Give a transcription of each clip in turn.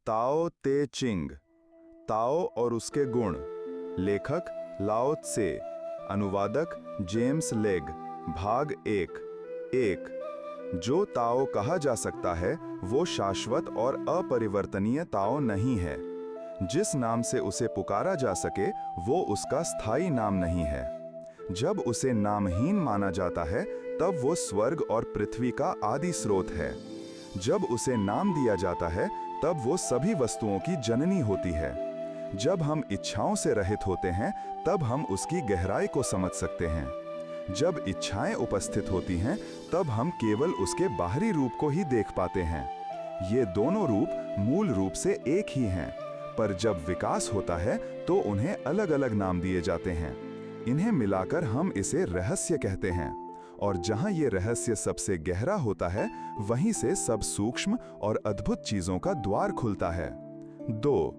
ताओ ते चिंग, ताओ और उसके गुण। लेखक लाओ त्से, अनुवादक जेम्स लेग। भाग एक। जो ताओ कहा जा सकता है वो शाश्वत और अपरिवर्तनीय ताओ नहीं है। जिस नाम से उसे पुकारा जा सके वो उसका स्थायी नाम नहीं है। जब उसे नामहीन माना जाता है तब वो स्वर्ग और पृथ्वी का आदि स्रोत है। जब उसे नाम दिया जाता है तब वो सभी वस्तुओं की जननी होती है। जब हम इच्छाओं से रहित होते हैं तब हम उसकी गहराई को समझ सकते हैं। जब इच्छाएं उपस्थित होती हैं तब हम केवल उसके बाहरी रूप को ही देख पाते हैं। ये दोनों रूप मूल रूप से एक ही हैं, पर जब विकास होता है तो उन्हें अलग अलग नाम दिए जाते हैं। इन्हें मिलाकर हम इसे रहस्य कहते हैं, और जहां ये रहस्य सबसे गहरा होता है वहीं से सब सूक्ष्म और अद्भुत चीजों का द्वार खुलता है। 2.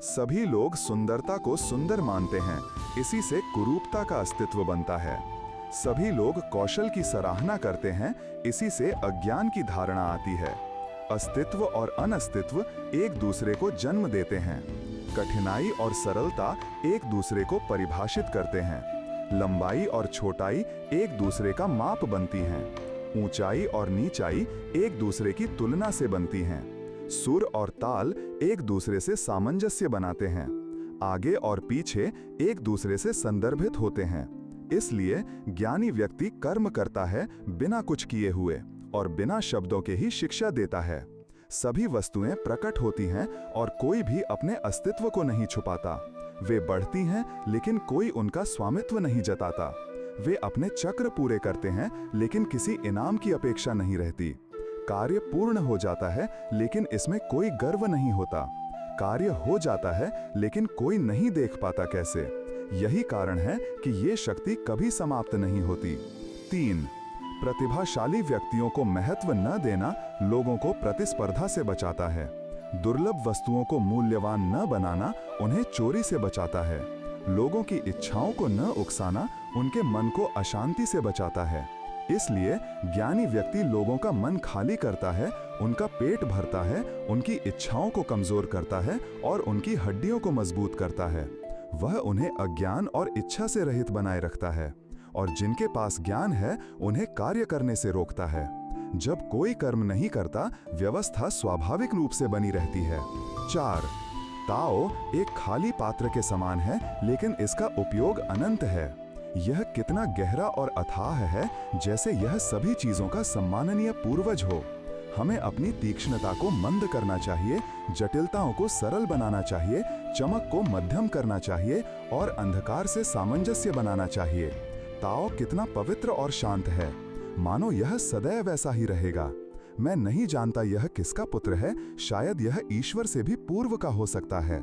सभी लोग सुंदरता को सुंदर मानते हैं, इसी से कुरूपता का अस्तित्व बनता है। सभी लोग कौशल की सराहना करते हैं, इसी से अज्ञान की धारणा आती है। अस्तित्व और अनस्तित्व एक दूसरे को जन्म देते हैं। कठिनाई और सरलता एक दूसरे को परिभाषित करते हैं। लंबाई और छोटाई एक दूसरे का माप बनती हैं। ऊंचाई और नीचाई एक दूसरे की तुलना से बनती हैं। सुर और ताल एक दूसरे से सामंजस्य बनाते हैं। आगे और पीछे एक दूसरे से संदर्भित होते हैं। इसलिए ज्ञानी व्यक्ति कर्म करता है बिना कुछ किए हुए और बिना शब्दों के ही शिक्षा देता है। सभी वस्तुएं प्रकट होती हैं और कोई भी अपने अस्तित्व को नहीं छुपाता। वे बढ़ती हैं लेकिन कोई उनका स्वामित्व नहीं जताता। वे अपने चक्र पूरे करते हैं लेकिन किसी इनाम की अपेक्षा नहीं रहती। कार्य पूर्ण हो जाता है लेकिन इसमें कोई गर्व नहीं होता। कार्य हो जाता है लेकिन कोई नहीं देख पाता कैसे। यही कारण है कि ये शक्ति कभी समाप्त नहीं होती। 3. प्रतिभाशाली व्यक्तियों को महत्व न देना लोगों को प्रतिस्पर्धा से बचाता है। दुर्लभ वस्तुओं को मूल्यवान न बनाना उन्हें चोरी से बचाता है। लोगों की इच्छाओं को न उकसाना उनके मन को अशांति से बचाता है। इसलिए ज्ञानी व्यक्ति लोगों का मन खाली करता है, उनका पेट भरता है, उनकी इच्छाओं को कमजोर करता है और उनकी हड्डियों को मजबूत करता है। वह उन्हें अज्ञान और इच्छा से रहित बनाए रखता है, और जिनके पास ज्ञान है उन्हें कार्य करने से रोकता है। जब कोई कर्म नहीं करता, व्यवस्था स्वाभाविक रूप से बनी रहती है। 4. ताओ एक खाली पात्र के समान है, लेकिन इसका उपयोग अनंत है। यह कितना गहरा और अथाह है, जैसे यह सभी चीजों का सम्माननीय पूर्वज हो। हमें अपनी तीक्ष्णता को मंद करना चाहिए, जटिलताओं को सरल बनाना चाहिए, चमक को मध्यम करना चाहिए और अंधकार से सामंजस्य बनाना चाहिए। ताओ कितना पवित्र और शांत है, मानो यह सदैव ऐसा ही रहेगा। मैं नहीं जानता यह किसका पुत्र है, शायद यह ईश्वर से भी पूर्व का हो सकता है।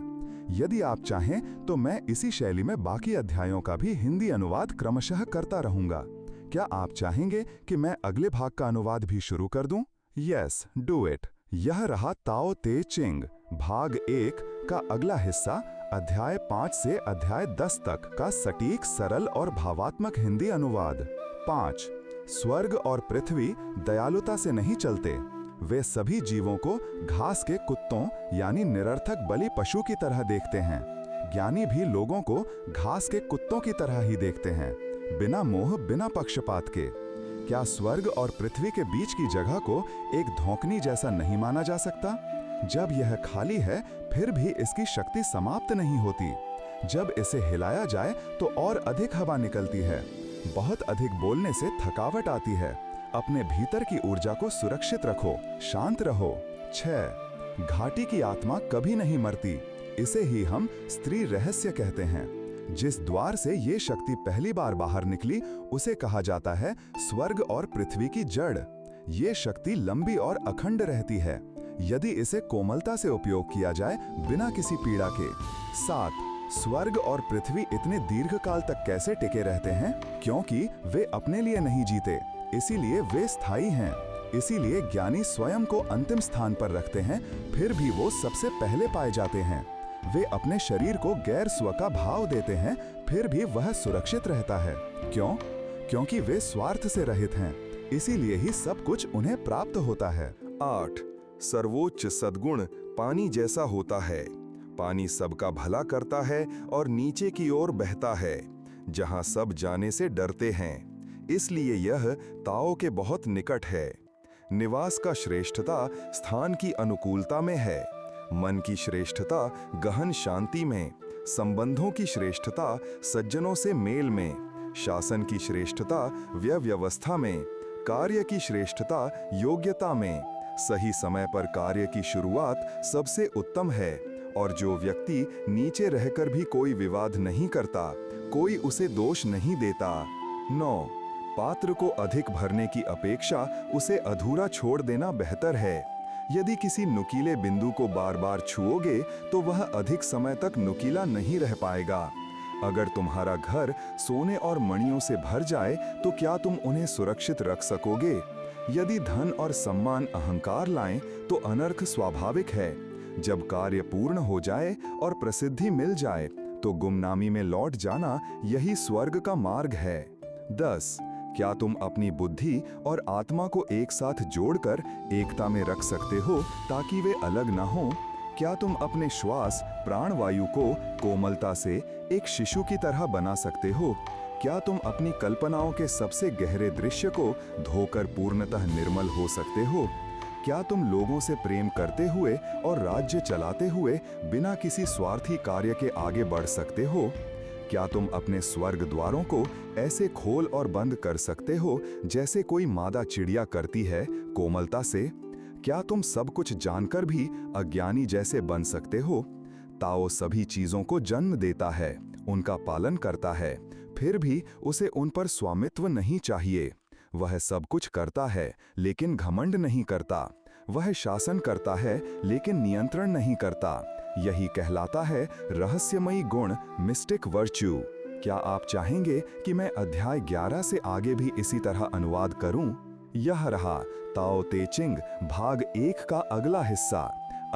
यदि आप चाहें तो मैं इसी शैली में बाकी अध्यायों का भी हिंदी अनुवाद क्रमशः करता रहूंगा। क्या आप चाहेंगे कि मैं अगले भाग का अनुवाद भी शुरू कर दूं? Yes, do it. यह रहा ताओ ते चिंग भाग 1 का अगला हिस्सा, अध्याय 5 से अध्याय 10 तक का सटीक, सरल और भावात्मक हिंदी अनुवाद। 5. स्वर्ग और पृथ्वी दयालुता से नहीं चलते। वे सभी जीवों को घास के कुत्तों यानी निरर्थक बलि पशु की तरह देखते हैं। ज्ञानी भी लोगों को घास के कुत्तों की तरह ही देखते हैं, बिना मोह, बिना पक्षपात के। क्या स्वर्ग और पृथ्वी के बीच की जगह को एक धोखनी जैसा नहीं माना जा सकता? जब यह खाली है फिर भी इसकी शक्ति समाप्त नहीं होती। जब इसे हिलाया जाए तो और अधिक हवा निकलती है। बहुत अधिक बोलने से थकावट आती है। अपने भीतर की ऊर्जा को सुरक्षित रखो, शांत रहो। 6. घाटी की आत्मा कभी नहीं मरती, इसे ही हम स्त्री रहस्य कहते हैं। जिस द्वार से ये शक्ति पहली बार बाहर निकली उसे कहा जाता है स्वर्ग और पृथ्वी की जड़। ये शक्ति लंबी और अखंड रहती है यदि इसे कोमलता से उपयोग किया जाए, बिना किसी पीड़ा के। 7. स्वर्ग और पृथ्वी इतने दीर्घकाल तक कैसे टिके रहते हैं? क्योंकि वे अपने लिए नहीं जीते, इसीलिए वे स्थायी हैं। इसीलिए ज्ञानी स्वयं को अंतिम स्थान पर रखते हैं, फिर भी वो सबसे पहले पाए जाते हैं। वे अपने शरीर को गैर स्व का भाव देते हैं, फिर भी वह सुरक्षित रहता है। क्यों? क्योंकि वे स्वार्थ से रहित हैं, इसीलिए ही सब कुछ उन्हें प्राप्त होता है। 8. सर्वोच्च सद्गुण पानी जैसा होता है। पानी सबका भला करता है और नीचे की ओर बहता है, जहां सब जाने से डरते हैं। इसलिए यह ताओ के बहुत निकट है। निवास का श्रेष्ठता स्थान की अनुकूलता में है, मन की श्रेष्ठता गहन शांति में, संबंधों की श्रेष्ठता सज्जनों से मेल में, शासन की श्रेष्ठता व्यवस्था में, कार्य की श्रेष्ठता योग्यता में। सही समय पर कार्य की शुरुआत सबसे उत्तम है, और जो व्यक्ति नीचे रहकर भी कोई विवाद नहीं करता, कोई उसे दोष नहीं देता। 9. पात्र को अधिक भरने की अपेक्षा उसे अधूरा छोड़ देना बेहतर है। यदि किसी नुकीले बिंदु को बार बार छुओगे तो वह अधिक समय तक नुकीला नहीं रह पाएगा। अगर तुम्हारा घर सोने और मणियों से भर जाए तो क्या तुम उन्हें सुरक्षित रख सकोगे? यदि धन और सम्मान अहंकार लाएं तो अनर्थ स्वाभाविक है। जब कार्य पूर्ण हो जाए और प्रसिद्धि मिल जाए तो गुमनामी में लौट जाना यही स्वर्ग का मार्ग है। 10. क्या तुम अपनी बुद्धि और आत्मा को एक साथ जोड़कर एकता में रख सकते हो ताकि वे अलग ना हो? क्या तुम अपने श्वास प्राणवायु को कोमलता से एक शिशु की तरह बना सकते हो? क्या तुम अपनी कल्पनाओं के सबसे गहरे दृश्य को धोकर पूर्णतः निर्मल हो सकते हो? क्या तुम लोगों से प्रेम करते हुए और राज्य चलाते हुए बिना किसी स्वार्थी कार्य के आगे बढ़ सकते हो? क्या तुम अपने स्वर्ग द्वारों को ऐसे खोल और बंद कर सकते हो जैसे कोई मादा चिड़िया करती है, कोमलता से? क्या तुम सब कुछ जानकर भी अज्ञानी जैसे बन सकते हो? ताओ सभी चीजों को जन्म देता है, उनका पालन करता है, फिर भी उसे उन पर स्वामित्व नहीं चाहिए। वह सब कुछ करता है लेकिन घमंड नहीं करता। वह शासन करता है लेकिन नियंत्रण नहीं करता। यही कहलाता है रहस्यमयी गुण, मिस्टिक वर्च्यू। क्या आप चाहेंगे कि मैं अध्याय 11 से आगे भी इसी तरह अनुवाद करूं? यह रहा ताओ ते चिंग भाग 1 का अगला हिस्सा।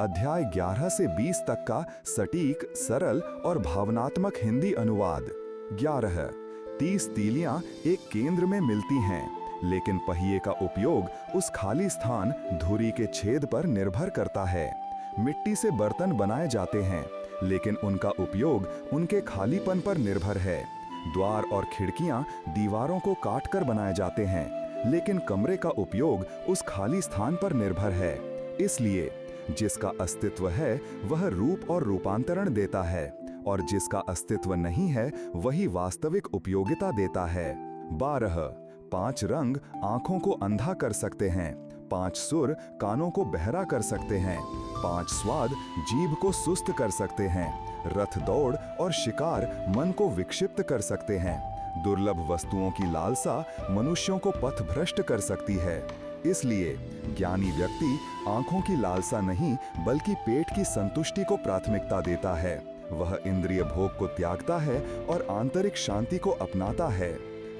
अध्याय 11 से 20 तक का सटीक, सरल और भावनात्मक हिंदी अनुवाद। 11. 30 तीलियां एक केंद्र में मिलती हैं, लेकिन पहिए का उपयोग उस खाली स्थान धुरी के छेद पर निर्भर करता है। मिट्टी से बर्तन बनाए जाते हैं, लेकिन उनका उपयोग उनके खालीपन पर निर्भर है। द्वार और खिड़कियां दीवारों को काटकर बनाए जाते हैं, लेकिन कमरे का उपयोग उस खाली स्थान पर निर्भर है। इसलिए जिसका अस्तित्व है वह रूप और रूपांतरण देता है, और जिसका अस्तित्व नहीं है वही वास्तविक उपयोगिता देता है। 12. 5 रंग आंखों को अंधा कर सकते हैं, 5 सुर कानों को बहरा कर सकते हैं, 5 स्वाद जीभ को सुस्त कर सकते हैं, रथ दौड़ और शिकार मन को विक्षिप्त कर सकते हैं, दुर्लभ वस्तुओं की लालसा मनुष्यों को पथभ्रष्ट कर सकती है। इसलिए ज्ञानी व्यक्ति आंखों की लालसा नहीं बल्कि पेट की संतुष्टि को प्राथमिकता देता है। वह इंद्रिय भोग को त्यागता है और आंतरिक शांति को अपनाता है।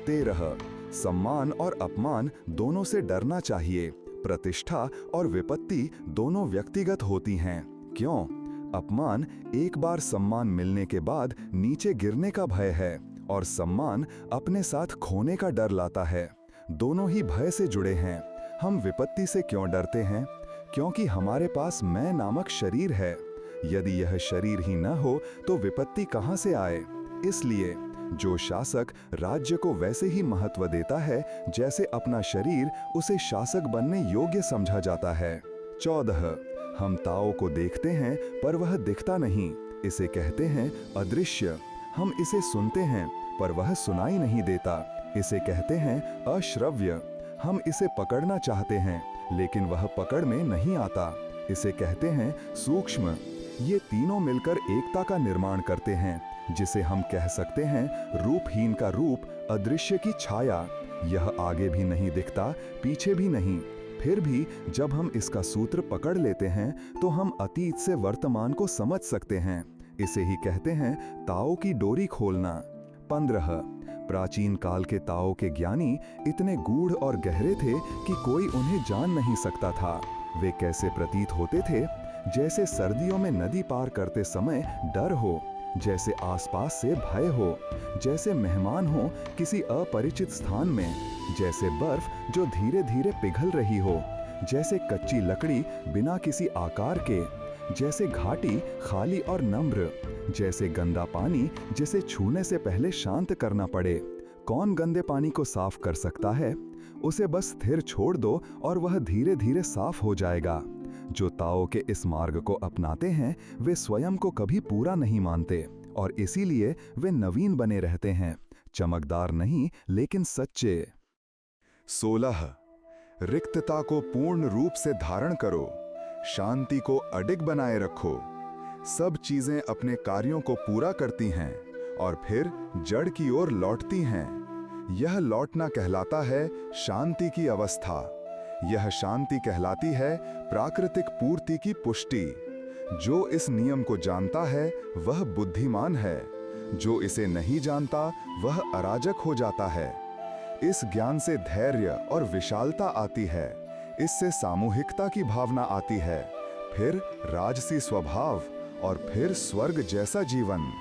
13. सम्मान और अपमान दोनों से डरना चाहिए। प्रतिष्ठा और विपत्ति दोनों व्यक्तिगत होती हैं। क्यों? अपमान एक बार सम्मान मिलने के बाद नीचे गिरने का भय है, और सम्मान अपने साथ खोने का डर लाता है। दोनों ही भय से जुड़े हैं। हम विपत्ति से क्यों डरते हैं? क्योंकि हमारे पास मैं नामक शरीर है। यदि यह शरीर ही न हो तो विपत्ति कहां से आए? इसलिए जो शासक राज्य को वैसे ही महत्व देता है जैसे अपना शरीर उसे शासक बनने योग्य समझा जाता है। 14. हम ताओ को देखते हैं पर वह दिखता नहीं, इसे कहते हैं अदृश्य। हम इसे सुनते हैं पर वह सुनाई नहीं देता, इसे कहते हैं अश्रव्य। हम इसे पकड़ना चाहते हैं लेकिन वह पकड़ में नहीं आता, इसे कहते हैं सूक्ष्म। ये तीनों मिलकर एकता का निर्माण करते हैं, जिसे हम कह सकते हैं रूपहीन का रूप, अदृश्य की छाया। यह आगे भी नहीं दिखता, पीछे भी नहीं, फिर भी जब हम इसका सूत्र पकड़ लेते हैं तो हम अतीत से वर्तमान को समझ सकते हैं। इसे ही कहते हैं ताओ की डोरी खोलना। 15. प्राचीन काल के ताओ के ज्ञानी इतने गूढ़ और गहरे थे कि कोई उन्हें जान नहीं सकता था। वे कैसे प्रतीत होते थे? जैसे सर्दियों में नदी पार करते समय डर हो, जैसे आसपास से भय हो, जैसे मेहमान हो किसी अपरिचित स्थान में, जैसे बर्फ जो धीरे धीरे पिघल रही हो, जैसे कच्ची लकड़ी बिना किसी आकार के, जैसे घाटी खाली और नम्र, जैसे गंदा पानी जिसे छूने से पहले शांत करना पड़े। कौन गंदे पानी को साफ कर सकता है? उसे बस स्थिर छोड़ दो और वह धीरे धीरे साफ हो जाएगा। जो ताओ के इस मार्ग को अपनाते हैं वे स्वयं को कभी पूरा नहीं मानते और इसीलिए वे नवीन बने रहते हैं, चमकदार नहीं लेकिन सच्चे। 16 रिक्तता को पूर्ण रूप से धारण करो, शांति को अडिग बनाए रखो। सब चीजें अपने कार्यों को पूरा करती हैं और फिर जड़ की ओर लौटती हैं। यह लौटना कहलाता है शांति की अवस्था। यह शांति कहलाती है प्राकृतिक पूर्ति की पुष्टि। जो इस नियम को जानता है वह बुद्धिमान है, जो इसे नहीं जानता वह अराजक हो जाता है। इस ज्ञान से धैर्य और विशालता आती है, इससे सामूहिकता की भावना आती है, फिर राजसी स्वभाव और फिर स्वर्ग जैसा जीवन।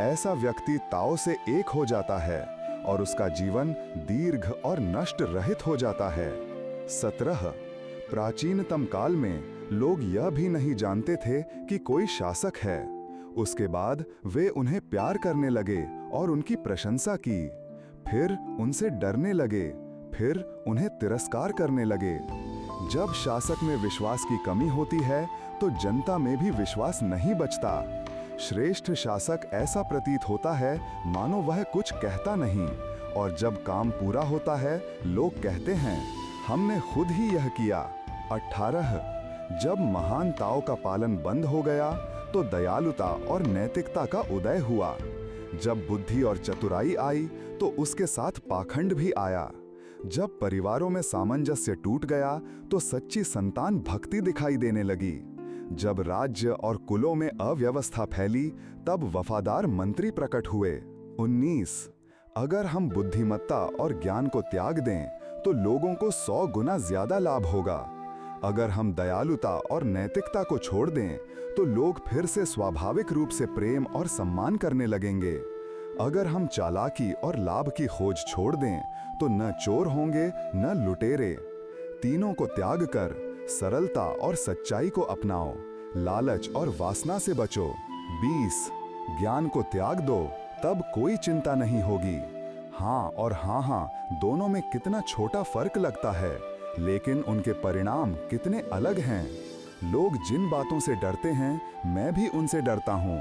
ऐसा व्यक्ति ताओ से एक हो जाता है और उसका जीवन दीर्घ और नष्ट रहित हो जाता है। 17 प्राचीनतम काल में लोग यह भी नहीं जानते थे कि कोई शासक है। उसके बाद वे उन्हें प्यार करने लगे और उनकी प्रशंसा की, फिर उनसे डरने लगे, फिर उन्हें तिरस्कार करने लगे। जब शासक में विश्वास की कमी होती है तो जनता में भी विश्वास नहीं बचता। श्रेष्ठ शासक ऐसा प्रतीत होता है मानो वह कुछ कहता नहीं, और जब काम पूरा होता है लोग कहते हैं हमने खुद ही यह किया। 18 जब महान ताओ का पालन बंद हो गया तो दयालुता और नैतिकता का उदय हुआ। जब बुद्धि और चतुराई आई तो उसके साथ पाखंड भी आया। जब परिवारों में सामंजस्य टूट गया तो सच्ची संतान भक्ति दिखाई देने लगी। जब राज्य और कुलों में अव्यवस्था फैली तब वफादार मंत्री प्रकट हुए। 19 अगर हम बुद्धिमत्ता और ज्ञान को त्याग दें तो लोगों को 100 गुना ज्यादा लाभ होगा। अगर हम दयालुता और नैतिकता को छोड़ दें तो लोग फिर से स्वाभाविक रूप से प्रेम और सम्मान करने लगेंगे। अगर हम चालाकी और लाभ की खोज छोड़ दें तो न चोर होंगे न लुटेरे। तीनों को त्याग कर सरलता और सच्चाई को अपनाओ, लालच और वासना से बचो। 20 ज्ञान को त्याग दो तब कोई चिंता नहीं होगी। हाँ और हाँ दोनों में कितना छोटा फर्क लगता है, लेकिन उनके परिणाम कितने अलग हैं। लोग जिन बातों से डरते हैं मैं भी उनसे डरता हूँ,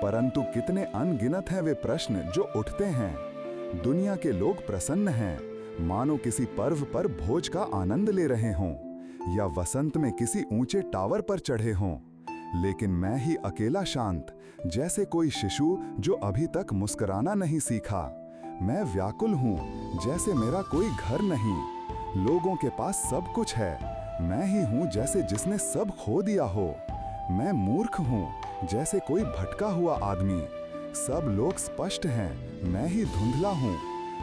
परंतु कितने अनगिनत हैं वे प्रश्न जो उठते हैं। दुनिया के लोग प्रसन्न हैं, मानो किसी पर्व पर भोज का आनंद ले रहे हों या वसंत में किसी ऊंचे टावर पर चढ़े हों, लेकिन मैं ही अकेला शांत, जैसे कोई शिशु जो अभी तक मुस्कुराना नहीं सीखा। मैं व्याकुल हूँ जैसे मेरा कोई घर नहीं। लोगों के पास सब कुछ है, मैं ही हूँ जैसे जिसने सब खो दिया हो। मैं मूर्ख हूँ जैसे कोई भटका हुआ आदमी। सब लोग स्पष्ट हैं, मैं ही धुंधला हूँ।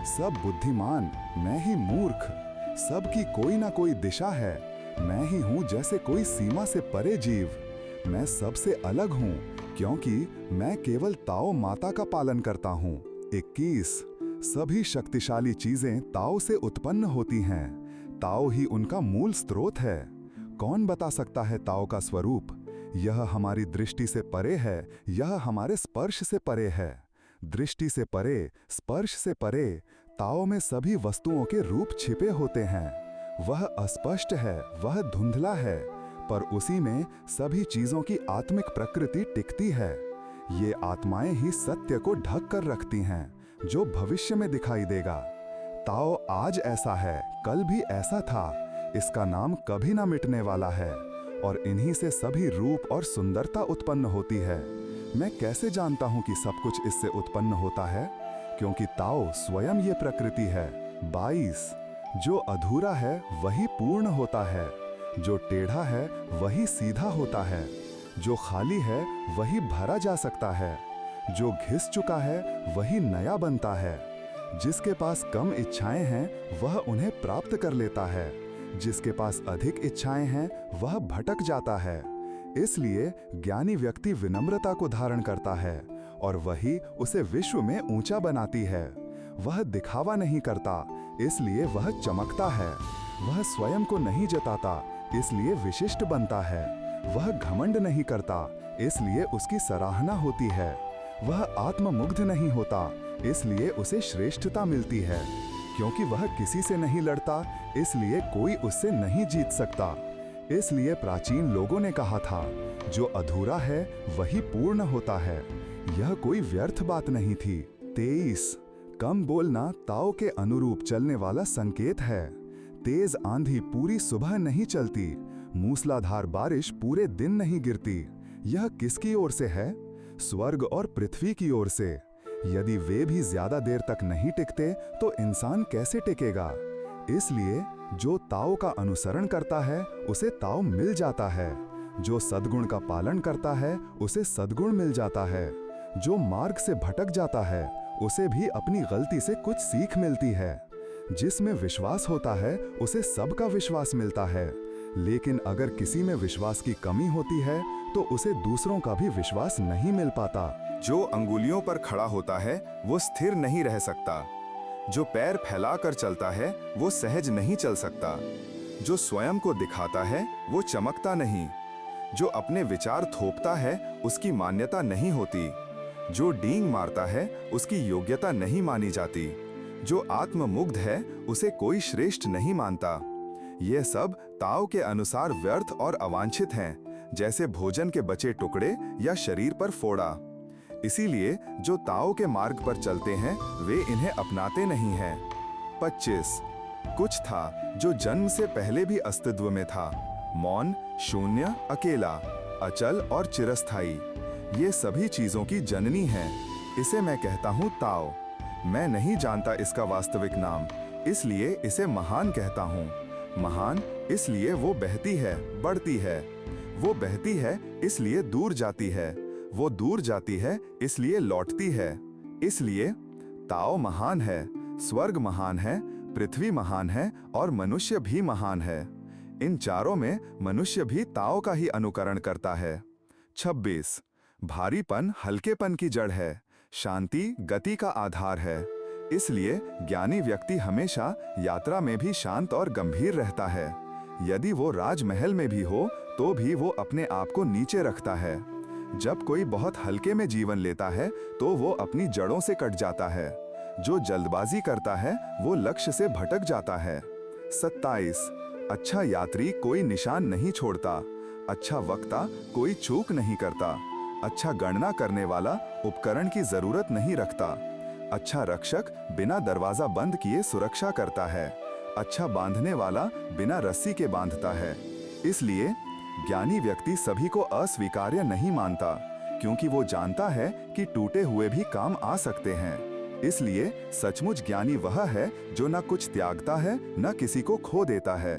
सब बुद्धिमान, मैं ही मूर्ख। सबकी कोई ना कोई दिशा है, मैं ही हूँ जैसे कोई सीमा से परे जीव। मैं सबसे अलग हूँ क्योंकि मैं केवल ताओ माता का पालन करता हूँ। 21 सभी शक्तिशाली चीजें ताओ से उत्पन्न होती हैं, ताओ ही उनका मूल स्रोत है। कौन बता सकता है ताओ का स्वरूप? यह हमारी दृष्टि से परे है, यह हमारे स्पर्श से परे है। दृष्टि से परे, स्पर्श से परे, ताओ में सभी वस्तुओं के रूप छिपे होते हैं। वह अस्पष्ट है, वह धुंधला है, पर उसी में सभी चीजों की आत्मिक प्रकृति टिकती है। ये आत्माएं ही सत्य को ढक कर रखती हैं, जो भविष्य में दिखाई देगा। ताओ आज ऐसा है, कल भी ऐसा था, इसका नाम कभी ना मिटने वाला है, और इन्हीं से सभी रूप और सुंदरता उत्पन्न होती है। मैं कैसे जानता हूँ कि सब कुछ इससे उत्पन्न होता है? क्योंकि ताओ स्वयं ये प्रकृति है। 22 जो अधूरा है वही पूर्ण होता है, जो टेढ़ा है वही सीधा होता है, जो खाली है वही भरा जा सकता है, जो घिस चुका है वही नया बनता है। जिसके पास कम इच्छाएं हैं वह उन्हें प्राप्त कर लेता है, जिसके पास अधिक इच्छाएं हैं वह भटक जाता है। इसलिए ज्ञानी व्यक्ति विनम्रता को धारण करता है और वही उसे विश्व में ऊंचा बनाती है। वह दिखावा नहीं करता, इसलिए वह चमकता है। वह स्वयं को नहीं जताता, इसलिए विशिष्ट बनता है। वह घमंड नहीं करता, इसलिए उसकी सराहना होती है। वह आत्ममुग्ध नहीं होता, इसलिए उसे श्रेष्ठता मिलती है। क्योंकि वह किसी से नहीं लड़ता, इसलिए कोई उससे नहीं जीत सकता। इसलिए प्राचीन लोगों ने कहा था, जो अधूरा है वही पूर्ण होता है। यह कोई व्यर्थ बात नहीं थी। 23 कम बोलना ताओ के अनुरूप चलने वाला संकेत है। तेज आंधी पूरी सुबह नहीं चलती, मूसलाधार बारिश पूरे दिन नहीं गिरती। यह किसकी ओर से है? स्वर्ग और पृथ्वी की ओर से। यदि वे भी ज्यादा देर तक नहीं टिकते तो इंसान कैसे टिकेगा? इसलिए जो ताओ का अनुसरण करता है उसे ताओ मिल जाता है। जो सद्गुण का पालन करता है उसे सद्गुण मिल जाता है। जो मार्ग से भटक जाता है उसे भी अपनी गलती से कुछ सीख मिलती है। जिसमें विश्वास होता है उसे सबका विश्वास मिलता है, लेकिन अगर किसी में विश्वास की कमी होती है तो उसे दूसरों का भी विश्वास नहीं मिल पाता। जो अंगुलियों पर खड़ा होता है वो स्थिर नहीं रह सकता। जो पैर फैलाकर चलता है वो सहज नहीं चल सकता। जो स्वयं को दिखाता है वो चमकता नहीं। जो अपने विचार थोपता है उसकी मान्यता नहीं होती। जो डींग मारता है उसकी योग्यता नहीं मानी जाती। जो आत्ममुग्ध है उसे कोई श्रेष्ठ नहीं मानता। ये सब ताओ के अनुसार व्यर्थ और अवांछित हैं, जैसे भोजन के बचे टुकड़े या शरीर पर फोड़ा। इसीलिए जो ताओ के मार्ग पर चलते हैं वे इन्हें अपनाते नहीं हैं। 25 कुछ था जो जन्म से पहले भी अस्तित्व में था, मौन, शून्य, अकेला, अचल और चिरस्थायी। ये सभी चीजों की जननी है। इसे मैं कहता हूँ ताओ। मैं नहीं जानता इसका वास्तविक नाम, इसलिए इसे महान कहता हूँ। महान इसलिए वो बहती है, बढ़ती है। वो बहती है इसलिए दूर जाती है। वो दूर जाती है इसलिए लौटती है। इसलिए ताओ महान है, स्वर्ग महान है, पृथ्वी महान है और मनुष्य भी महान है। इन चारों में मनुष्य भी ताओ का ही अनुकरण करता है। 26 भारीपन हल्केपन की जड़ है, शांति गति का आधार है। इसलिए ज्ञानी व्यक्ति हमेशा यात्रा में भी शांत और गंभीर रहता है। यदि वो राजमहल में भी हो तो भी वो अपने आप को नीचे रखता है। जब कोई बहुत हल्के में जीवन लेता है तो वो अपनी जड़ों से कट जाता है। जो जल्दबाजी करता है वो लक्ष्य से भटक जाता है। 27 अच्छा यात्री कोई निशान नहीं छोड़ता, अच्छा वक्ता कोई चूक नहीं करता, अच्छा गणना करने वाला उपकरण की जरूरत नहीं रखता, अच्छा रक्षक बिना दरवाजा बंद किए सुरक्षा करता है, अच्छा बांधने वाला बिना रस्सी के बांधता है। इसलिए ज्ञानी व्यक्ति सभी को अस्वीकार्य नहीं मानता, क्योंकि वो जानता है कि टूटे हुए भी काम आ सकते हैं। इसलिए सचमुच ज्ञानी वह है जो न कुछ त्यागता है न किसी को खो देता है।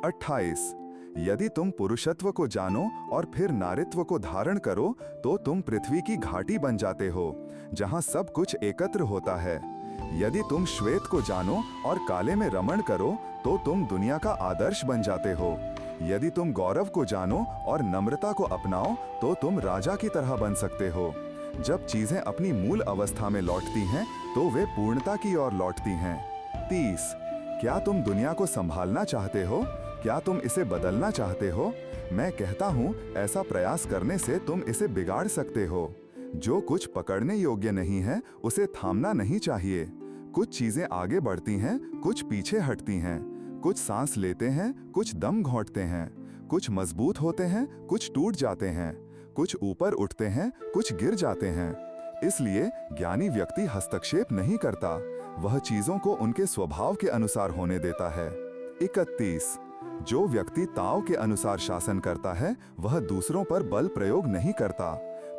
28 यदि तुम पुरुषत्व को जानो और फिर नारित्व को धारण करो तो तुम पृथ्वी की घाटी बन जाते हो, जहां सब कुछ एकत्र होता है। यदि तुम श्वेत को जानो और काले में रमण करो तो तुम दुनिया का आदर्श बन जाते हो। यदि तुम गौरव को जानो और नम्रता को अपनाओ तो तुम राजा की तरह बन सकते हो। जब चीजें अपनी मूल अवस्था में लौटती हैं तो वे पूर्णता की ओर लौटती हैं। 30 क्या तुम दुनिया को संभालना चाहते हो? क्या तुम इसे बदलना चाहते हो? मैं कहता हूँ ऐसा प्रयास करने से तुम इसे बिगाड़ सकते हो। जो कुछ पकड़ने योग्य नहीं है उसे थामना नहीं चाहिए। कुछ चीजें आगे बढ़ती हैं, कुछ पीछे हटती हैं। कुछ सांस लेते हैं, कुछ दम घोंटते हैं। कुछ मजबूत होते हैं, कुछ टूट जाते हैं। कुछ ऊपर उठते हैं, कुछ गिर जाते हैं। इसलिए ज्ञानी व्यक्ति हस्तक्षेप नहीं करता, वह चीजों को उनके स्वभाव के अनुसार होने देता है। 31 जो व्यक्ति ताओ के अनुसार शासन करता है वह दूसरों पर बल प्रयोग नहीं करता,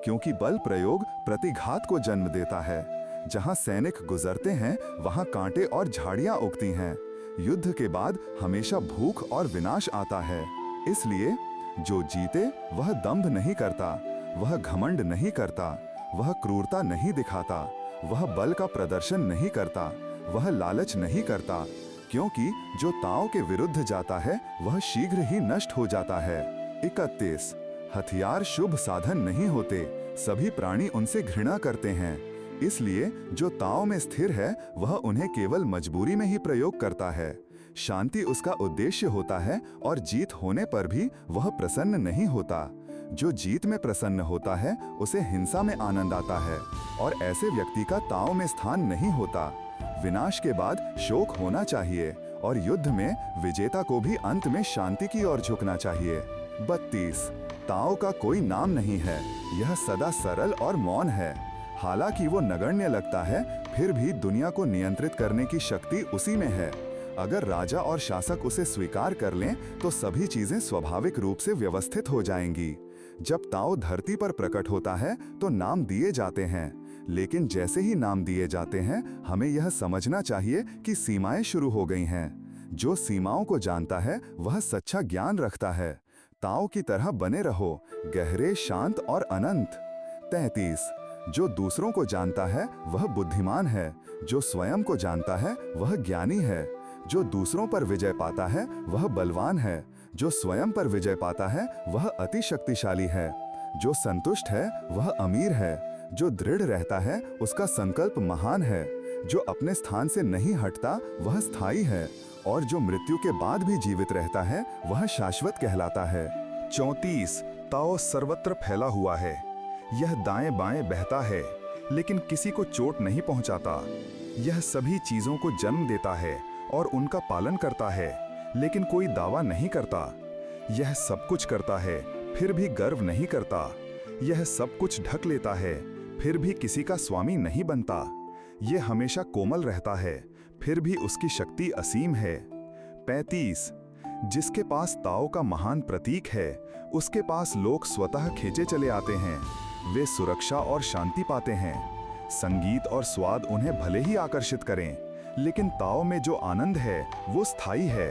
क्योंकि बल प्रयोग प्रतिघात को जन्म देता है। जहां सैनिक गुजरते हैं वहां कांटे और झाड़ियां उगती हैं। युद्ध के बाद हमेशा भूख और विनाश आता है। इसलिए जो जीते वह दंभ नहीं करता, वह घमंड नहीं करता, वह क्रूरता नहीं दिखाता, वह बल का प्रदर्शन नहीं करता, वह लालच नहीं करता, क्योंकि जो ताओ के विरुद्ध जाता है वह शीघ्र ही नष्ट हो जाता है। 31 हथियार शुभ साधन नहीं होते, सभी प्राणी उनसे घृणा करते हैं। इसलिए जो ताओ में स्थिर है वह उन्हें केवल मजबूरी में ही प्रयोग करता है। शांति उसका उद्देश्य होता है और जीत होने पर भी वह प्रसन्न नहीं होता। जो जीत में प्रसन्न होता है उसे हिंसा में आनंद आता है और ऐसे व्यक्ति का ताओ में स्थान नहीं होता। विनाश के बाद शोक होना चाहिए और युद्ध में विजेता को भी अंत में शांति की ओर झुकना चाहिए। 32 ताओ का कोई नाम नहीं है, यह सदा सरल और मौन है। हालांकि वो नगण्य लगता है, फिर भी दुनिया को नियंत्रित करने की शक्ति उसी में है। अगर राजा और शासक उसे स्वीकार कर लें तो सभी चीजें स्वाभाविक रूप से व्यवस्थित हो जाएंगी। जब ताओ धरती पर प्रकट होता है तो नाम दिए जाते हैं, लेकिन जैसे ही नाम दिए जाते हैं हमें यह समझना चाहिए कि सीमाएं शुरू हो गई हैं। जो सीमाओं को जानता है वह सच्चा ज्ञान रखता है। ताओ की तरह बने रहो, गहरे, शांत और अनंत। 33 जो दूसरों को जानता है वह बुद्धिमान है, जो स्वयं को जानता है वह ज्ञानी है। जो दूसरों पर विजय पाता है वह बलवान है, जो स्वयं पर विजय पाता है वह अति शक्तिशाली है। जो संतुष्ट है वह अमीर है, जो दृढ़ रहता है उसका संकल्प महान है। जो अपने स्थान से नहीं हटता वह स्थायी है, और जो मृत्यु के बाद भी जीवित रहता है वह शाश्वत कहलाता है। 34 ताओ सर्वत्र फैला हुआ है। यह दाएं बाएं बहता है लेकिन किसी को चोट नहीं पहुंचाता। यह सभी चीजों को जन्म देता है और उनका पालन करता है, लेकिन कोई दावा नहीं करता। यह सब कुछ करता है फिर भी गर्व नहीं करता। यह सब कुछ ढक लेता है फिर भी किसी का स्वामी नहीं बनता। यह हमेशा कोमल रहता है फिर भी उसकी शक्ति असीम है। 35 जिसके पास ताओ का महान प्रतीक है उसके पास लोग स्वतः खींचे चले आते हैं। वे सुरक्षा और शांति पाते हैं। संगीत और स्वाद उन्हें भले ही आकर्षित करें, लेकिन ताओ में जो आनंद है वो स्थायी है।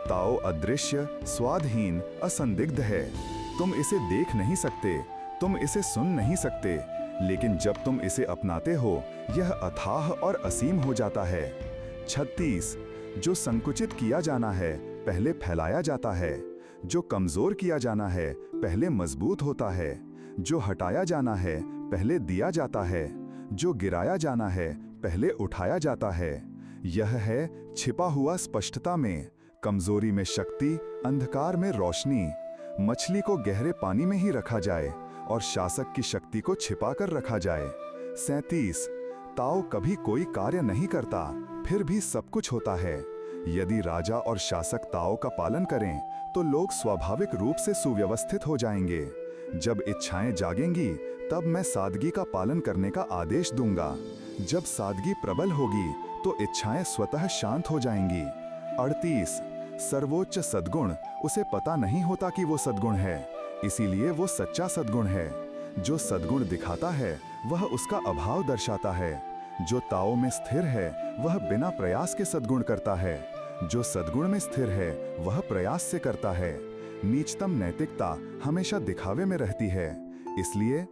ताओ अदृश्य, स्वादहीन, असंदिग्ध है। तुम इसे देख नहीं सकते, तुम इसे सुन नहीं सकते, लेकिन जब तुम इसे अपनाते हो यह अथाह और असीम हो जाता है। 36 जो संकुचित किया जाना है पहले फैलाया जाता है। जो कमजोर किया जाना है पहले मजबूत होता है। जो हटाया जाना है पहले दिया जाता है। जो गिराया जाना है पहले उठाया जाता है। यह है छिपा हुआ स्पष्टता में, कमजोरी में शक्ति, अंधकार में रोशनी। मछली को गहरे पानी में ही रखा जाए और शासक की शक्ति को छिपाकर रखा जाए। 37 ताओ कभी कोई कार्य नहीं करता फिर भी सब कुछ होता है। यदि राजा और शासक ताओ का पालन करें तो लोग स्वाभाविक रूप से सुव्यवस्थित हो जाएंगे। जब इच्छाएं जागेंगी तब मैं सादगी का पालन करने का आदेश दूंगा। जब सादगी प्रबल होगी तो इच्छाएं स्वतः शांत हो जाएंगी। 38 सर्वोच्च सद्गुण उसे पता नहीं होता कि वो सद्गुण है, इसीलिए वो सच्चा सद्गुण है। जो सद्गुण दिखाता है वह उसका अभाव दर्शाता है। जो ताओ में स्थिर है वह बिना प्रयास के सद्गुण करता है। जो सद्गुण में स्थिर है वह प्रयास से करता है। नीचतम नैतिकता हमेशा दिखावे में रहती है, इसलिए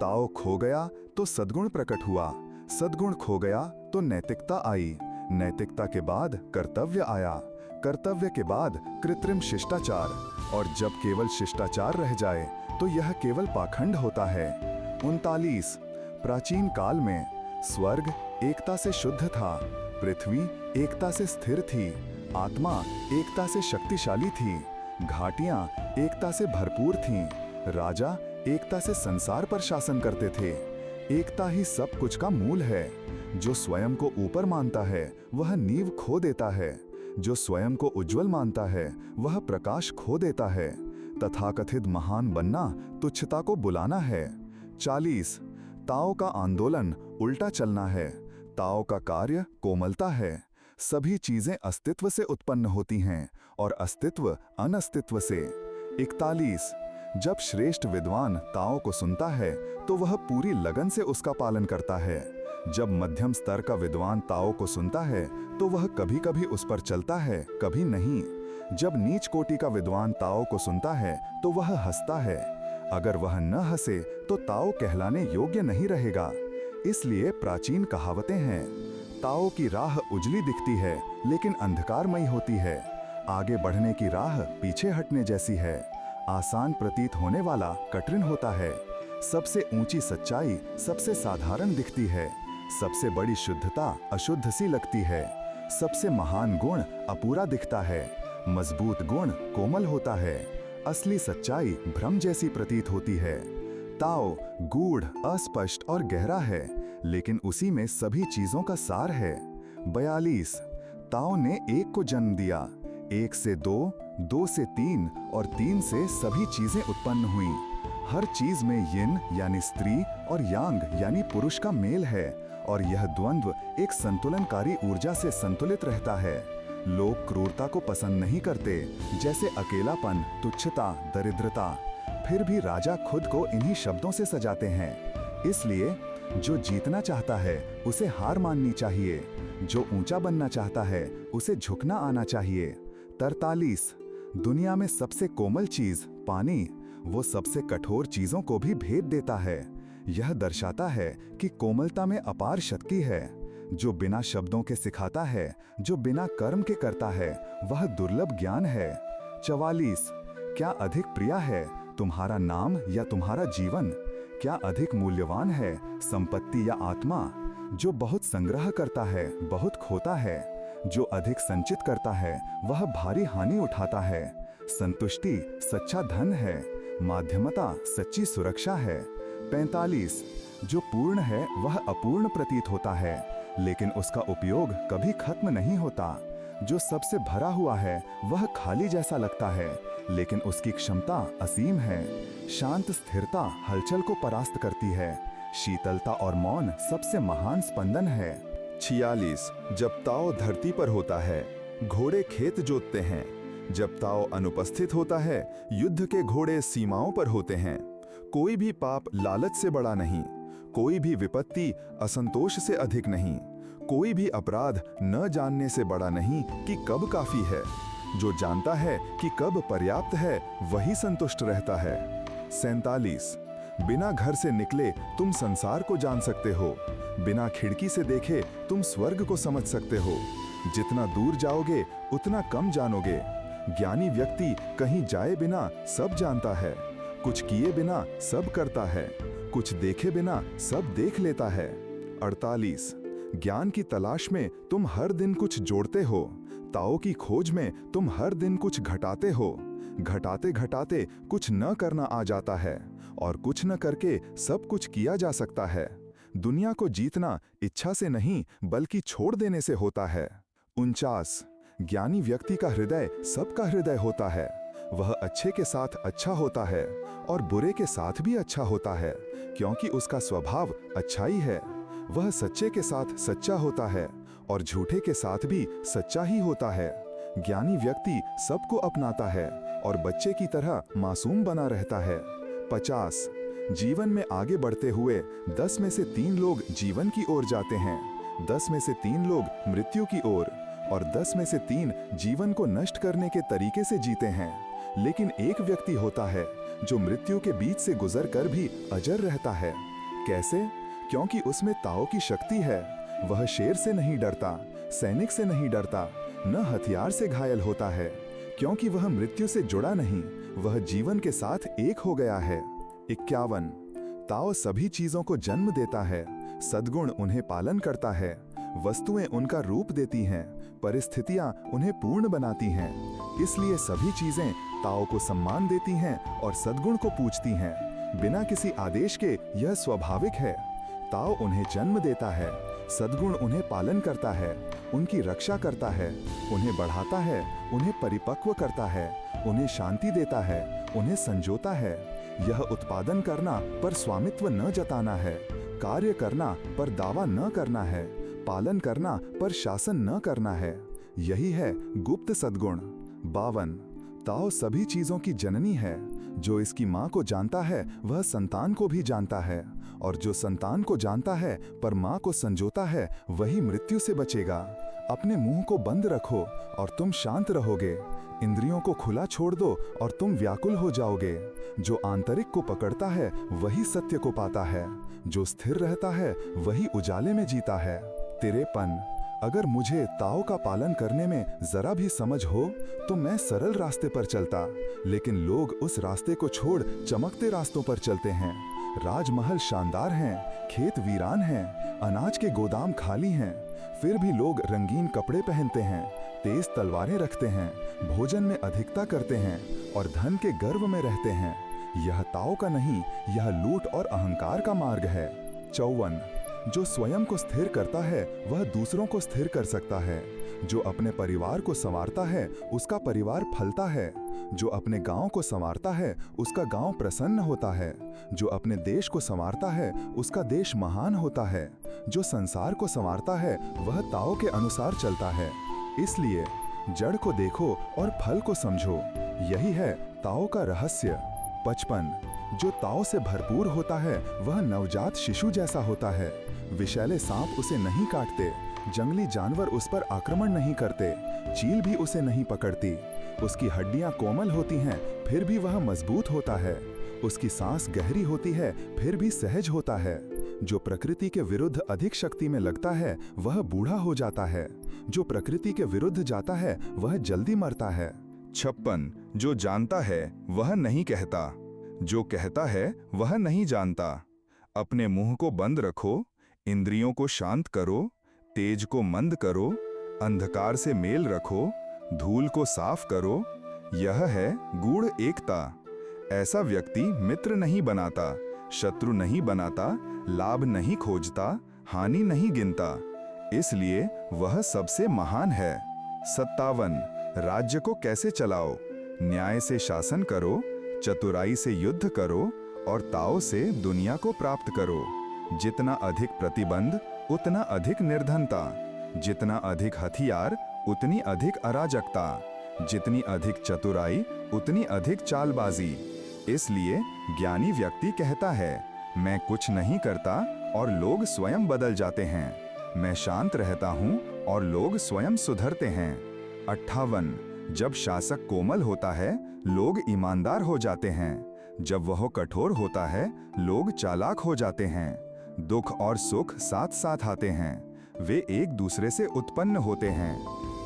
ताओ खो गया तो सद्गुण प्रकट हुआ, सद्गुण खो गया तो नैतिकता आई, नैतिकता के बाद कर्तव्य आया, कर्तव्य के बाद कृत्रिम शिष्टाचार, और जब केवल शिष्टाचार रह जाए तो यह केवल पाखंड होता है। 39 प्राचीन काल में स्वर्ग एकता से शुद्ध था, पृथ्वी एकता से स्थिर थी, आत्मा एकता से शक्तिशाली थी, घाटियां एकता से भरपूर थीं, राजा एकता से संसार पर शासन करते थे। एकता ही सब कुछ का मूल है। जो स्वयं को ऊपर मानता है वह नींव खो देता है। जो स्वयं को उज्जवल मानता है वह प्रकाश खो देता है। तथाकथित महान बनना तुच्छता को बुलाना है। 40 ताओ का आंदोलन उल्टा चलना है। ताओ का कार्य कोमलता है। सभी चीजें अस्तित्व से उत्पन्न होती हैं और अस्तित्व अनस्तित्व से। 41 जब श्रेष्ठ विद्वान ताओ को सुनता है तो वह पूरी लगन से उसका पालन करता है। जब मध्यम स्तर का विद्वान ताओ को सुनता है तो वह कभी कभी उस पर चलता है, कभी नहीं। जब नीच कोटि का विद्वान ताओ को सुनता है तो वह हंसता है। अगर वह न हंसे तो ताओ कहलाने योग्य नहीं रहेगा। इसलिए प्राचीन कहावतें हैं, ताओ की राह उजली दिखती है लेकिन अंधकारमयी होती है। आगे बढ़ने की राह पीछे हटने जैसी है। आसान प्रतीत होने वाला कठिन होता है। सबसे ऊंची सच्चाई सबसे साधारण दिखती है। सबसे बड़ी शुद्धता अशुद्ध सी लगती है। सबसे महान गुण अपूरा दिखता है, मजबूत गुण कोमल होता है, असली सच्चाई भ्रम जैसी प्रतीत होती है। ताओ गूढ़, अस्पष्ट और गहरा है, लेकिन उसी में सभी चीजों का सार है। 42 ताओ ने एक को जन्म दिया, एक से दो, दो से तीन और तीन से सभी चीजें उत्पन्न हुई। हर चीज में यिन यानी स्त्री और यांग यानी पुरुष का मेल है, और यह द्वंद्व एक संतुलनकारी ऊर्जा से संतुलित रहता है। लोग क्रूरता को पसंद नहीं करते, जैसे अकेलापन, तुच्छता, दरिद्रता। फिर भी राजा खुद को इन्हीं शब्दों से सजाते हैं। इसलिए जो जीतना चाहता है उसे हार माननी चाहिए, जो ऊंचा बनना चाहता है उसे झुकना आना चाहिए। 43 दुनिया में सबसे कोमल चीज पानी, वो सबसे कठोर चीजों को भी भेद देता है। यह दर्शाता है कि कोमलता में अपार शक्ति है। जो बिना शब्दों के सिखाता है, जो बिना कर्म के करता है, वह दुर्लभ ज्ञान है। 44 क्या अधिक प्रिय है, तुम्हारा नाम या तुम्हारा जीवन? क्या अधिक मूल्यवान है, संपत्ति या आत्मा? जो बहुत संग्रह करता है बहुत खोता है, जो अधिक संचित करता है वह भारी हानि उठाता है। संतुष्टि सच्चा धन है, माध्यमता सच्ची सुरक्षा है। 45 जो पूर्ण है वह अपूर्ण प्रतीत होता है, लेकिन उसका उपयोग कभी खत्म नहीं होता। जो सबसे भरा हुआ है वह खाली जैसा लगता है, लेकिन उसकी क्षमता असीम है। शांत स्थिरता हलचल को परास्त करती है, शीतलता और मौन सबसे महान स्पंदन है। 46 जब ताओ धरती पर होता है, घोड़े खेत जोतते हैं। जब ताओ अनुपस्थित होता है, युद्ध के घोड़े सीमाओं पर होते हैं। कोई भी पाप लालच से बड़ा नहीं, कोई भी विपत्ति असंतोष से अधिक नहीं, कोई भी अपराध न जानने से बड़ा नहीं कि कब काफी है। जो जानता है कि कब पर्याप्त है वही संतुष्ट रहता है। 47 बिना घर से निकले तुम संसार को जान सकते हो, बिना खिड़की से देखे तुम स्वर्ग को समझ सकते हो। जितना दूर जाओगे उतना कम जानोगे। ज्ञानी व्यक्ति कहीं जाए बिना सब जानता है, कुछ किए बिना सब करता है, कुछ देखे बिना सब देख लेता है। 48 ज्ञान की तलाश में तुम हर दिन कुछ जोड़ते हो, ताओ की खोज में तुम हर दिन कुछ घटाते हो। घटाते घटाते कुछ न करना आ जाता है, और कुछ न करके सब कुछ किया जा सकता है। दुनिया को जीतना इच्छा से नहीं बल्कि छोड़ देने से होता है। 49 ज्ञानी व्यक्ति का हृदय सबका हृदय होता है। वह अच्छे के साथ अच्छा होता है और बुरे के साथ भी अच्छा होता है, क्योंकि उसका स्वभाव अच्छाई है। वह सच्चे के साथ सच्चा होता है और झूठे के साथ भी सच्चा ही होता है। ज्ञानी व्यक्ति सबको अपनाता है और बच्चे की तरह मासूम बना रहता है। 50 जीवन में आगे बढ़ते हुए 10 में से 3 लोग जीवन की ओर जाते हैं, 10 में से 3 लोग मृत्यु की ओर, और 10 में से 3 जीवन को नष्ट करने के तरीके से जीते हैं। लेकिन एक व्यक्ति होता है जो मृत्यु के बीच से गुजर कर भी अजर रहता है। कैसे? क्योंकि उसमें ताओ की शक्ति है। वह शेर से नहीं डरता, सैनिक से नहीं डरता, न हथियार से घायल होता है, क्योंकि वह मृत्यु से जुड़ा नहीं, वह जीवन के साथ एक हो गया है। 51 ताओ सभी चीजों को जन्म देता है, सद्गुण उन्हें पालन करता है, वस्तुएं उनका रूप देती हैं, परिस्थितियां उन्हें पूर्ण बनाती हैं। इसलिए सभी चीजें ताओ को सम्मान देती हैं और सद्गुण को पूजती हैं। बिना किसी आदेश के यह स्वाभाविक है। ताओ उन्हें जन्म देता है, सद्गुण उन्हें पालन करता है, उनकी रक्षा करता है, उन्हें बढ़ाता है, उन्हें परिपक्व करता है, उन्हें शांति देता है, उन्हें संजोता है। यह उत्पादन करना पर स्वामित्व न जताना है, कार्य करना पर दावा न करना है, पालन करना पर शासन न करना है। यही है गुप्त सद्गुण। 52 ताओ सभी चीजों की जननी है। जो इसकी माँ को जानता है वह संतान को भी जानता है, और जो संतान को जानता है पर माँ को संजोता है वही मृत्यु से बचेगा। अपने मुंह को बंद रखो और तुम शांत रहोगे। इंद्रियों को खुला छोड़ दो और तुम व्याकुल हो जाओगे। जो आंतरिक को पकड़ता है वही सत्य को पाता है, जो स्थिर रहता है वही उजाले में जीता है। 53 अगर मुझे ताओ का पालन करने में जरा भी समझ हो तो मैं सरल रास्ते पर चलता, लेकिन लोग उस रास्ते को छोड़ चमकते रास्तों पर चलते हैं। राजमहल शानदार हैं, खेत वीरान हैं, अनाज के गोदाम खाली हैं, फिर भी लोग रंगीन कपड़े पहनते हैं, तेज तलवारें रखते हैं, भोजन में अधिकता करते हैं और धन के गर्व में रहते हैं। यह ताओ का नहीं, यह लूट और अहंकार का मार्ग है। 54 जो स्वयं को स्थिर करता है वह दूसरों को स्थिर कर सकता है। जो अपने परिवार को संवारता है उसका परिवार फलता है। जो अपने गांव को संवारता है उसका गांव प्रसन्न होता है। जो अपने देश को संवारता है उसका देश महान होता है। जो संसार को संवारता है वह ताओ के अनुसार चलता है। इसलिए जड़ को देखो और फल को समझो, यही है ताओ का रहस्य। 55 जो ताओ से भरपूर होता है वह नवजात शिशु जैसा होता है। विषैले सांप उसे नहीं काटते, जंगली जानवर उस पर आक्रमण नहीं करते, चील भी उसे नहीं पकड़ती। उसकी हड्डियां कोमल होती हैं फिर भी वह मजबूत होता है। उसकी सांस गहरी होती है फिर भी सहज होता है। जो प्रकृति के विरुद्ध अधिक शक्ति में लगता है वह बूढ़ा हो जाता है। जो प्रकृति के विरुद्ध जाता है वह जल्दी मरता है। 56 जो जानता है वह नहीं कहता, जो कहता है वह नहीं जानता। अपने मुंह को बंद रखो, इंद्रियों को शांत करो, तेज को मंद करो, अंधकार से मेल रखो, धूल को साफ करो। यह है गूढ़ एकता। ऐसा व्यक्ति मित्र नहीं बनाता, शत्रु नहीं बनाता, लाभ नहीं खोजता, हानि नहीं गिनता, इसलिए वह सबसे महान है। 57 राज्य को कैसे चलाओ? न्याय से शासन करो, चतुराई से युद्ध करो और ताओ से दुनिया को प्राप्त करो। जितना अधिक प्रतिबंध उतना अधिक निर्धनता, जितना अधिक हथियार उतनी अधिक अराजकता, जितनी अधिक चतुराई उतनी अधिक चालबाजी। इसलिए ज्ञानी व्यक्ति कहता है, मैं कुछ नहीं करता और लोग स्वयं बदल जाते हैं। मैं शांत रहता हूँ और लोग स्वयं सुधरते हैं। 58 जब शासक कोमल होता है लोग ईमानदार हो जाते हैं। जब वह कठोर होता है लोग चालाक हो जाते हैं। दुख और सुख साथ साथ आते हैं, वे एक दूसरे से उत्पन्न होते हैं।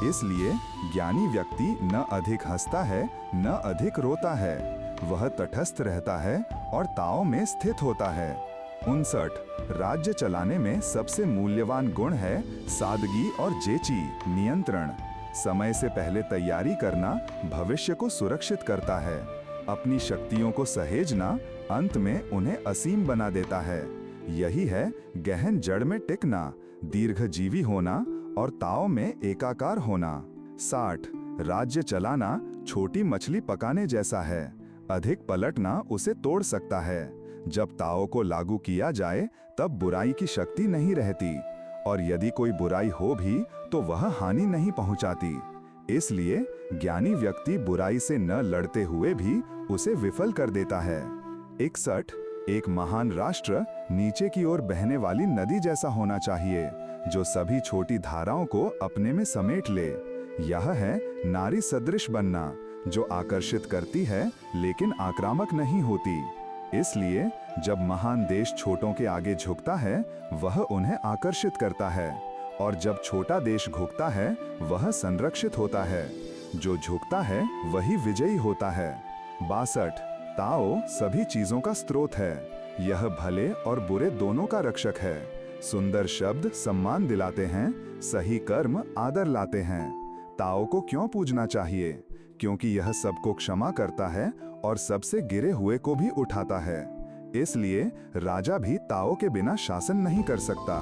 इसलिए ज्ञानी व्यक्ति न अधिक हंसता है न अधिक रोता है, वह तटस्थ रहता है और ताओ में स्थित होता है। 59 राज्य चलाने में सबसे मूल्यवान गुण है सादगी और जेची नियंत्रण। समय से पहले तैयारी करना भविष्य को सुरक्षित करता है। अपनी शक्तियों को सहेजना अंत में उन्हें असीम बना देता है। यही है गहन जड़ में टिकना, दीर्घजीवी होना और ताओ में एकाकार होना। 60 राज्य चलाना छोटी मछली पकाने जैसा है, अधिक पलटना उसे तोड़ सकता है। जब ताओ को लागू किया जाए तब बुराई की शक्ति नहीं रहती, और यदि कोई बुराई हो भी तो वह हानि नहीं पहुंचाती। इसलिए ज्ञानी व्यक्ति बुराई से न लड़ते हुए भी उसे विफल कर देता है। 61 एक महान राष्ट्र नीचे की ओर बहने वाली नदी जैसा होना चाहिए, जो सभी छोटी धाराओं को अपने में समेट ले। यह है नारी सदृश बनना, जो आकर्षित करती है लेकिन आक्रामक नहीं होती। इसलिए जब महान देश छोटों के आगे झुकता है वह उन्हें आकर्षित करता है, और जब छोटा देश झुकता है वह संरक्षित होता है। जो झुकता है वही विजयी होता है। 62 ताओ सभी चीजों का स्रोत है। यह भले और बुरे दोनों का रक्षक है। सुंदर शब्द सम्मान दिलाते हैं, सही कर्म आदर लाते हैं। ताओ को क्यों पूजना चाहिए? क्योंकि यह सबको क्षमा करता है और सबसे गिरे हुए को भी उठाता है। इसलिए राजा भी ताओ के बिना शासन नहीं कर सकता।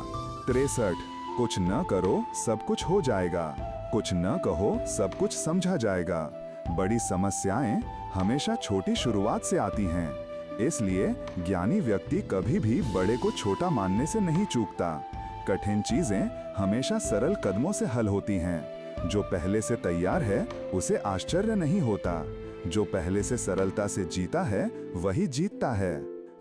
63 कुछ न करो सब कुछ हो जाएगा, कुछ न कहो सब कुछ समझा जाएगा। बड़ी समस्याएं हमेशा छोटी शुरुआत से आती हैं। इसलिए ज्ञानी व्यक्ति कभी भी बड़े को छोटा मानने से नहीं चूकता। कठिन चीजें हमेशा सरल कदमों से हल होती हैं। जो पहले से तैयार है उसे आश्चर्य नहीं होता। जो पहले से सरलता से जीता है वही जीतता है।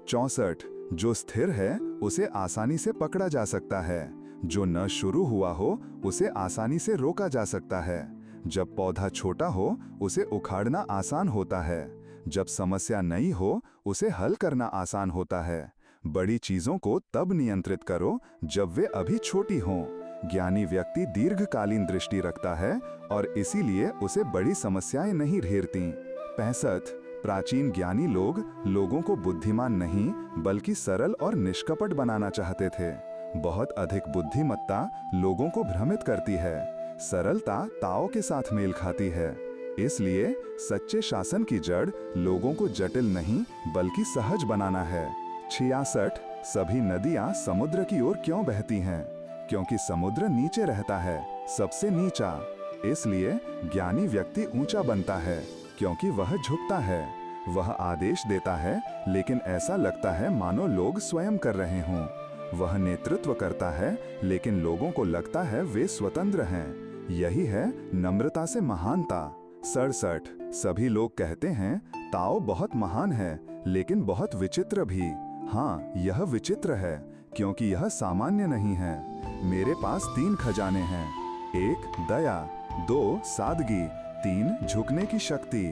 64 जो स्थिर है उसे आसानी से पकड़ा जा सकता है। जो न शुरू हुआ हो उसे आसानी से रोका जा सकता है। जब पौधा छोटा हो उसे उखाड़ना आसान होता है। जब समस्या नई हो उसे हल करना आसान होता है। बड़ी चीजों को तब नियंत्रित करो जब वे अभी छोटी हों। ज्ञानी व्यक्ति दीर्घकालीन दृष्टि रखता है और इसीलिए उसे बड़ी समस्याएं नहीं घेरती। 65 प्राचीन ज्ञानी लोग लोगों को बुद्धिमान नहीं बल्कि सरल और निष्कपट बनाना चाहते थे। बहुत अधिक बुद्धिमत्ता लोगों को भ्रमित करती है। सरलता ताओ के साथ मेल खाती है। इसलिए सच्चे शासन की जड़ लोगों को जटिल नहीं बल्कि सहज बनाना है। 66 सभी नदियां समुद्र की ओर क्यों बहती हैं? क्योंकि समुद्र नीचे रहता है, सबसे नीचा। इसलिए ज्ञानी व्यक्ति ऊंचा बनता है क्योंकि वह झुकता है। वह आदेश देता है लेकिन ऐसा लगता है मानो लोग स्वयं कर रहे हों। वह नेतृत्व करता है लेकिन लोगों को लगता है वे स्वतंत्र हैं। यही है नम्रता से महानता। 67 सभी लोग कहते हैं ताओ बहुत महान है लेकिन बहुत विचित्र भी। हाँ, यह विचित्र है क्योंकि यह सामान्य नहीं है। मेरे पास 3 खजाने हैं। 1 दया, 2 सादगी, 3 झुकने की शक्ति।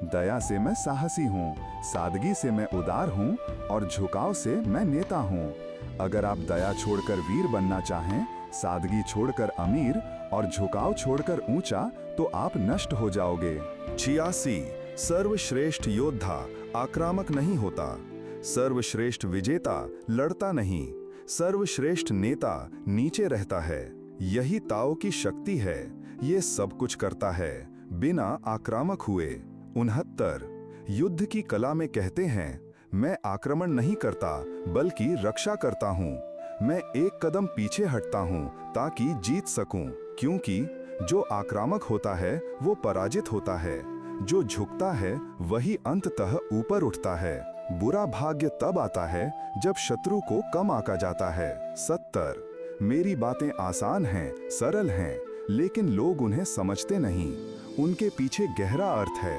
दया से मैं साहसी हूँ, सादगी से मैं उदार हूँ और झुकाव से मैं नेता हूँ। अगर आप दया छोड़कर वीर बनना चाहें, सादगी छोड़कर अमीर और झुकाव छोड़कर ऊंचा, तो आप नष्ट हो जाओगे। 86 सर्वश्रेष्ठ योद्धा आक्रामक नहीं होता। सर्वश्रेष्ठ विजेता लड़ता नहीं। सर्वश्रेष्ठ नेता नीचे रहता है। यही ताओ की शक्ति है। ये सब कुछ करता है बिना आक्रामक हुए। 69 युद्ध की कला में कहते हैं मैं आक्रमण नहीं करता बल्कि रक्षा करता हूँ। मैं एक कदम पीछे हटता हूँ ताकि जीत सकूं, क्योंकि जो आक्रामक होता है वो पराजित होता है। जो झुकता है वही अंततः ऊपर उठता है। बुरा भाग्य तब आता है जब शत्रु को कम आंका जाता है। 70 मेरी बातें आसान हैं, सरल हैं, लेकिन लोग उन्हें समझते नहीं। उनके पीछे गहरा अर्थ है।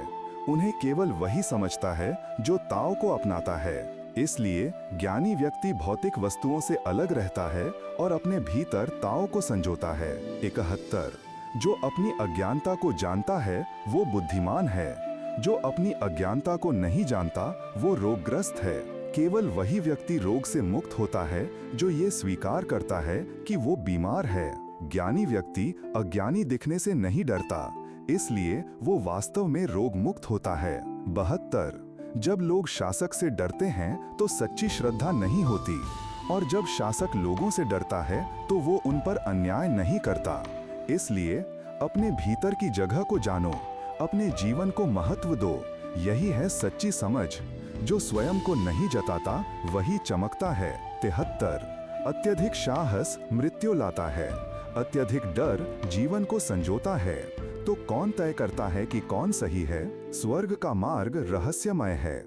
उन्हें केवल वही समझता है जो ताओ को अपनाता है। इसलिए ज्ञानी व्यक्ति भौतिक वस्तुओं से अलग रहता है और अपने भीतर ताओ को संजोता है। 71 जो अपनी अज्ञानता को जानता है वो बुद्धिमान है। जो अपनी अज्ञानता को नहीं जानता वो रोगग्रस्त है। केवल वही व्यक्ति रोग से मुक्त होता है जो ये स्वीकार करता है कि वो बीमार है। ज्ञानी व्यक्ति अज्ञानी दिखने से नहीं डरता, इसलिए वो वास्तव में रोग मुक्त होता है। 72 जब लोग शासक से डरते हैं तो सच्ची श्रद्धा नहीं होती, और जब शासक लोगों से डरता है तो वो उन पर अन्याय नहीं करता। इसलिए अपने भीतर की जगह को जानो, अपने जीवन को महत्व दो। यही है सच्ची समझ। जो स्वयं को नहीं जताता वही चमकता है। 73 अत्यधिक साहस मृत्यु लाता है। अत्यधिक डर जीवन को संजोता है। तो कौन तय करता है कि कौन सही है? स्वर्ग का मार्ग रहस्यमय है।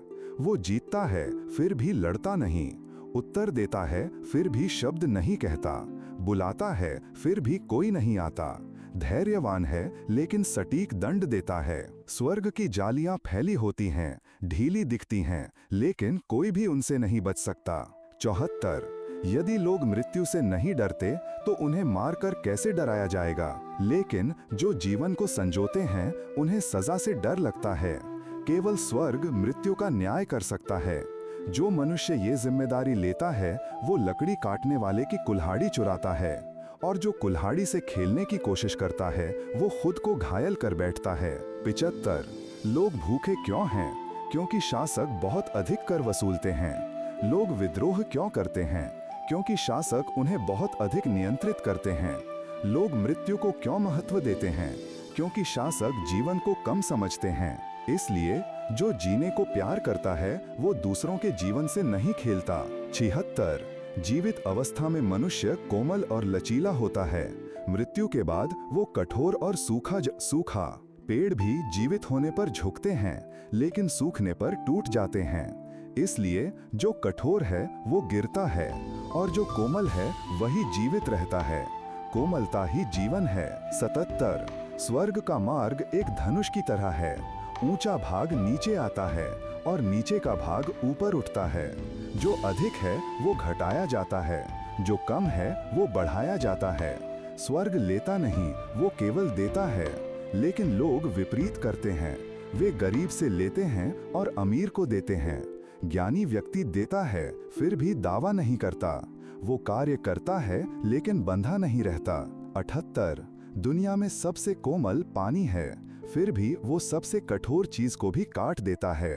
वो जीतता है फिर भी लड़ता नहीं, उत्तर देता है फिर भी शब्द नहीं कहता, बुलाता है फिर भी कोई नहीं आता, धैर्यवान है लेकिन सटीक दंड देता है। स्वर्ग की जालियां फैली होती हैं, ढीली दिखती हैं, लेकिन कोई भी उनसे नहीं बच सकता। 74 यदि लोग मृत्यु से नहीं डरते तो उन्हें मारकर कैसे डराया जाएगा? लेकिन जो जीवन को संजोते हैं उन्हें सजा से डर लगता है। केवल स्वर्ग मृत्यु का न्याय कर सकता है। जो मनुष्य ये जिम्मेदारी लेता है वो लकड़ी काटने वाले की कुल्हाड़ी चुराता है, और जो कुल्हाड़ी से खेलने की कोशिश करता है वो खुद को घायल कर बैठता है। 75 लोग भूखे क्यों हैं? क्योंकि शासक बहुत अधिक कर वसूलते हैं। लोग विद्रोह क्यों करते हैं? क्योंकि शासक उन्हें बहुत अधिक नियंत्रित करते हैं। लोग मृत्यु को क्यों महत्व देते हैं? क्योंकि शासक जीवन को कम समझते हैं। इसलिए जो जीने को प्यार करता है वो दूसरों के जीवन से नहीं खेलता। 76 जीवित अवस्था में मनुष्य कोमल और लचीला होता है। मृत्यु के बाद वो कठोर और सूखा। पेड़ भी जीवित होने पर झुकते हैं लेकिन सूखने पर टूट जाते हैं। इसलिए जो कठोर है वो गिरता है, और जो कोमल है वही जीवित रहता है। कोमलता ही जीवन है। 77 स्वर्ग का मार्ग एक धनुष की तरह है। ऊंचा भाग नीचे आता है और नीचे का भाग ऊपर उठता है। जो अधिक है वो घटाया जाता है, जो कम है वो बढ़ाया जाता है। स्वर्ग लेता नहीं, वो केवल देता है। लेकिन लोग विपरीत करते हैं। वे गरीब से लेते हैं और अमीर को देते हैं। ज्ञानी व्यक्ति देता है फिर भी दावा नहीं करता। वो कार्य करता है लेकिन बंधा नहीं रहता। 78 दुनिया में सबसे कोमल पानी है, फिर भी वो सबसे कठोर चीज को भी काट देता है।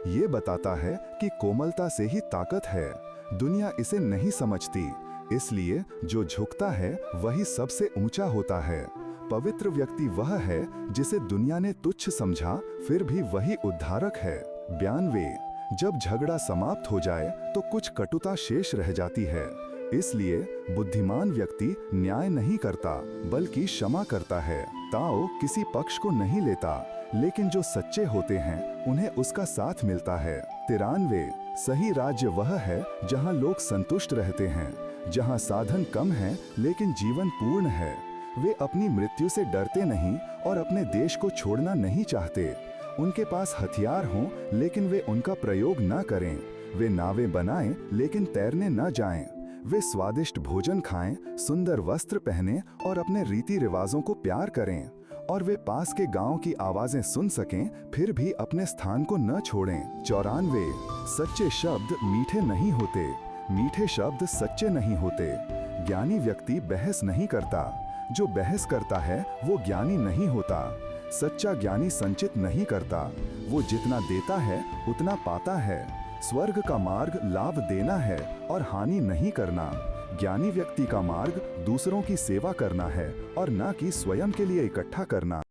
ये बताता है कि कोमलता से ही ताकत है। दुनिया इसे नहीं समझती, इसलिए जो झुकता है वही सबसे ऊंचा होता है। पवित्र व्यक्ति वह है जिसे दुनिया ने तुच्छ समझा, फिर भी वही उद्धारक है। 92। जब झगड़ा समाप्त हो जाए तो कुछ कटुता शेष रह जाती है। इसलिए बुद्धिमान व्यक्ति न्याय नहीं करता बल्कि क्षमा करता है। ताओ किसी पक्ष को नहीं लेता, लेकिन जो सच्चे होते हैं उन्हें उसका साथ मिलता है। 93। सही राज्य वह है जहां लोग संतुष्ट रहते हैं, जहां साधन कम हैं लेकिन जीवन पूर्ण है। वे अपनी मृत्यु से डरते नहीं और अपने देश को छोड़ना नहीं चाहते। उनके पास हथियार हों लेकिन वे उनका प्रयोग न करें। वे नावें बनाएं लेकिन तैरने न जाएं। वे स्वादिष्ट भोजन खाएं, सुंदर वस्त्र पहनें और अपने रीति रिवाजों को प्यार करें। और वे पास के गांव की आवाजें सुन सकें, फिर भी अपने स्थान को न छोड़ें। 94। सच्चे शब्द मीठे नहीं होते, मीठे शब्द सच्चे नहीं होते। ज्ञानी व्यक्ति बहस नहीं करता, जो बहस करता है वो ज्ञानी नहीं होता। सच्चा ज्ञानी संचित नहीं करता, वो जितना देता है उतना पाता है। स्वर्ग का मार्ग लाभ देना है और हानि नहीं करना। ज्ञानी व्यक्ति का मार्ग दूसरों की सेवा करना है और न कि स्वयं के लिए इकट्ठा करना।